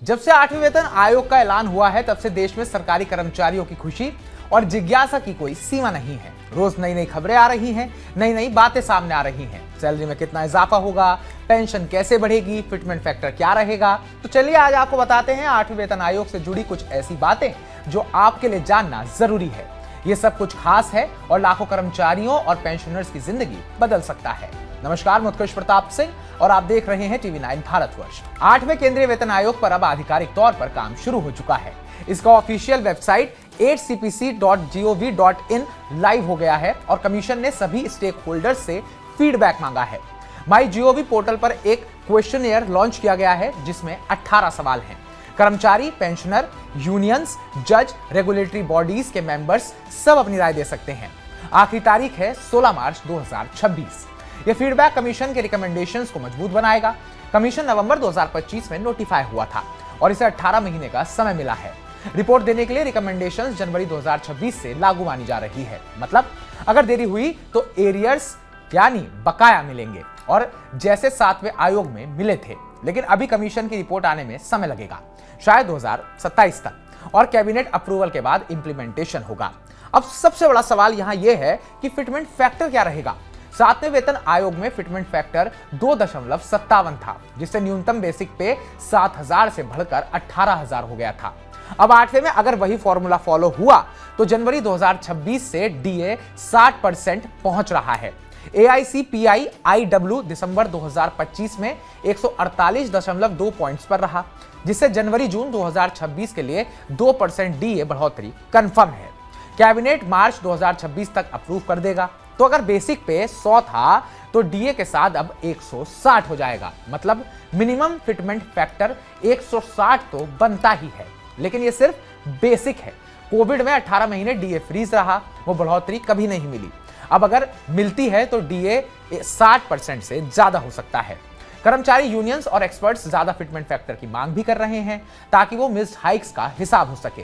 जब से 8वें वेतन आयोग का ऐलान हुआ है तब से देश में सरकारी कर्मचारियों की खुशी और जिज्ञासा की कोई सीमा नहीं है। रोज नई नई खबरें आ रही हैं, नई नई बातें सामने आ रही हैं। सैलरी में कितना इजाफा होगा, पेंशन कैसे बढ़ेगी, फिटमेंट फैक्टर क्या रहेगा। तो चलिए आज आपको बताते हैं 8वें वेतन आयोग से जुड़ी कुछ ऐसी बातें जो आपके लिए जानना जरूरी है। ये सब कुछ खास है और लाखों कर्मचारियों और पेंशनर्स की जिंदगी बदल सकता है। नमस्कार, मैं उत्कृष्ट प्रताप सिंह और आप देख रहे हैं टीवी 9 भारतवर्ष। 8वें केंद्रीय वेतन आयोग पर अब आधिकारिक तौर पर काम शुरू हो चुका है। इसका ऑफिशियल वेबसाइट 8cpc.gov.in लाइव हो गया है और कमीशन ने सभी स्टेक होल्डर्स से फीडबैक मांगा है। माई जीओवी पोर्टल पर एक क्वेश्चनियर लॉन्च किया गया है जिसमें 18 सवाल हैं। कर्मचारी, पेंशनर, यूनियंस, जज, रेगुलेटरी बॉडीज के मेंबर्स सब अपनी राय दे सकते हैं। आखिरी तारीख है 16 मार्च 2026। यह फीडबैक कमीशन के रिकमेंडेशंस को मजबूत बनाएगा। कमीशन नवंबर 2025 में नोटिफाई हुआ था और इसे 18 महीने का समय मिला है। रिपोर्ट देने के लिए रिकमेंडेशंस जनवरी 2026 से लागू मानी जा रही है। मतलब अगर देरी हुई तो एरियर्स यानी बकाया मिलेंगे और जैसे 7वें आयोग में मिले थे, लेकिन अभी कमीशन की रिपोर्ट आने में समय लगेगा, शायद 2027 तक, और कैबिनेट अप्रूवल के बाद इंप्लीमेंटेशन होगा। अब सबसे बड़ा सवाल यहां यह है कि फिटमेंट फैक्टर क्या रहेगा। 7वें वेतन आयोग में फिटमेंट फैक्टर 2.57 था, जिससे न्यूनतम बेसिक पे 7,000 से बढ़कर 18,000 हो गया था। अब 8वें में अगर वही फॉर्मूला फॉलो हुआ तो जनवरी 2026 से डीए 60% पहुंच रहा है। AICPI-IW दिसंबर 2025 में 148.2 पॉइंट्स पर रहा, जिससे जनवरी जून 2026 के लिए 2% डीए बढ़ोतरी कंफर्म है। कैबिनेट मार्च 2026 तक अप्रूव कर देगा। तो अगर बेसिक पे 100 था तो डीए के साथ अब 160 हो जाएगा। मतलब मिनिमम फिटमेंट फैक्टर 160 तो बनता ही है, लेकिन ये सिर्फ बेसिक है। कोविड में 18 महीने डीए फ्रीज रहा, वो बढ़ोतरी कभी नहीं मिली। अब अगर मिलती है तो डीए 60% से ज्यादा हो सकता है। कर्मचारी यूनियंस और एक्सपर्ट्स ज्यादा फिटमेंट फैक्टर की मांग भी कर रहे हैं ताकि वो मिस्ड हाइक्स का हिसाब हो सके।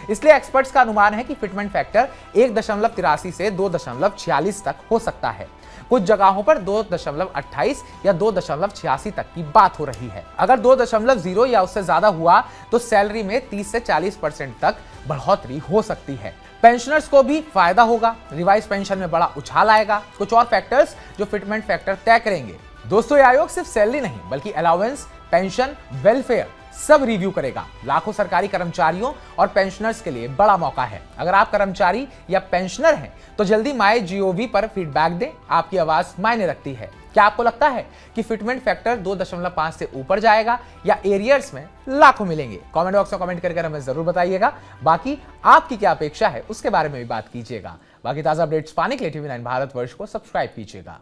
इसलिए एक्सपर्ट्स का अनुमान है कि फिटमेंट फैक्टर 1.83 से 2.46 तक हो सकता है। कुछ जगहों पर 2.28 या 2.86 तक की बात हो रही है। अगर 2.0 या उससे ज्यादा हुआ तो सैलरी में 30 से 40% तक बढ़ोतरी हो सकती है। पेंशनर्स को भी फायदा होगा। रिवाइज पेंशन में बड़ा उछाल आएगा। कुछ और फैक्टर्स जो फिटमेंट फैक्टर तय करेंगे। दोस्तों, ये आयोग सिर्फ सैलरी नहीं बल्कि अलाउंस, पेंशन, वेलफेयर सब रिव्यू करेगा। लाखों सरकारी कर्मचारियों और पेंशनर्स के लिए बड़ा मौका है। अगर आप कर्मचारी या पेंशनर हैं तो जल्दी माई जीओवी पर फीडबैक दें। आपकी आवाज मायने रखती है। क्या आपको लगता है कि फिटमेंट फैक्टर 2.5 से ऊपर जाएगा या एरियर्स में लाखों मिलेंगे? कमेंट बॉक्स में कमेंट करके हमें जरूर बताइएगा। बाकी आपकी क्या अपेक्षा है उसके बारे में भी बात कीजिएगा। बाकी ताजा अपडेट्स पाने के लिए टीवी 9 भारतवर्ष को सब्सक्राइब कीजिएगा।